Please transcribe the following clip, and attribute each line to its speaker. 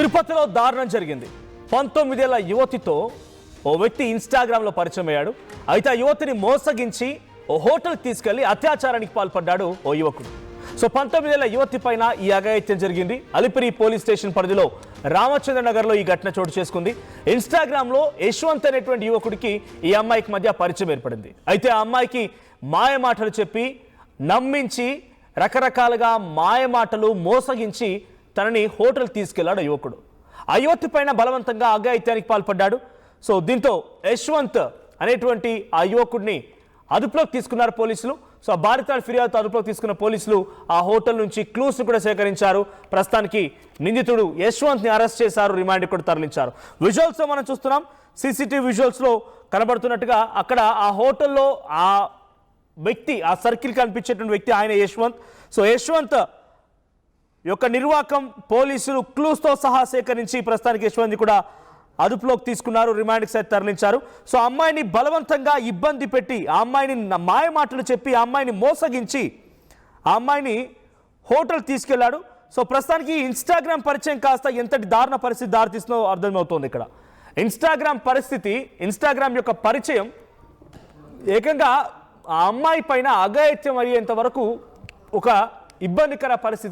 Speaker 1: తిరుపతిలో దారుణం జరిగింది. 19 ఏళ్ల యువతితో ఓ వ్యక్తి ఇన్స్టాగ్రామ్లో పరిచయం అయ్యాడు. అయితే ఆ యువతిని మోసగించి ఓ హోటల్కి తీసుకెళ్లి అత్యాచారానికి పాల్పడ్డాడు ఓ యువకుడు. 19 ఏళ్ల యువతి పైన ఈ అఘాయిత్యం జరిగింది. అలిపిరి పోలీస్ స్టేషన్ పరిధిలో రామచంద్ర నగర్లో ఈ ఘటన చోటు చేసుకుంది. ఇన్స్టాగ్రామ్లో యశ్వంత్ అనేటువంటి యువకుడికి ఈ అమ్మాయికి మధ్య పరిచయం ఏర్పడింది. అయితే ఆ అమ్మాయికి మాయ మాటలు చెప్పి నమ్మించి రకరకాలుగా మాయ మాటలు మోసగించి తనని హోటల్ తీసుకెళ్లాడు యువకుడు. ఆ యువతి పైన బలవంతంగా అఘాయిత్యానికి పాల్పడ్డాడు. దీంతో యశ్వంత్ అనేటువంటి ఆ యువకుడిని అదుపులోకి తీసుకున్నారు పోలీసులు. ఆ బాధితుల ఫిర్యాదుతో అదుపులోకి తీసుకున్న పోలీసులు ఆ హోటల్ నుంచి క్లూస్ కూడా సేకరించారు. ప్రస్తుతానికి నిందితుడు యశ్వంత్ ని అరెస్ట్ చేశారు, రిమాండ్ కూడా తరలించారు. విజువల్స్ మనం చూస్తున్నాం. సీసీటీవీ విజువల్స్ లో కనబడుతున్నట్టుగా అక్కడ ఆ హోటల్లో ఆ వ్యక్తి, ఆ సర్కిల్ కనిపించేటువంటి వ్యక్తి ఆయన యశ్వంత్. యశ్వంత్ యొక్క నిర్వాకం పోలీసులు క్లూస్తో సహా సేకరించి ప్రస్తుతానికి యశ్వంత్ కూడా అదుపులోకి తీసుకున్నారు, రిమాండ్కి సైతం తరలించారు. అమ్మాయిని బలవంతంగా ఇబ్బంది పెట్టి ఆ అమ్మాయిని మాయ మాటలు చెప్పి ఆ అమ్మాయిని మోసగించి ఆ అమ్మాయిని హోటల్ తీసుకెళ్లాడు. ప్రస్తుతానికి ఇన్స్టాగ్రామ్ పరిచయం కాస్త ఎంతటి దారుణ పరిస్థితి దారితీస్తుందో అర్థమవుతోంది. ఇక్కడ ఇన్స్టాగ్రామ్ యొక్క పరిచయం ఏకంగా ఆ అమ్మాయి పైన అఘాయిత్యం అయ్యేంత వరకు ఒక ఇబ్బందికర పరిస్థితి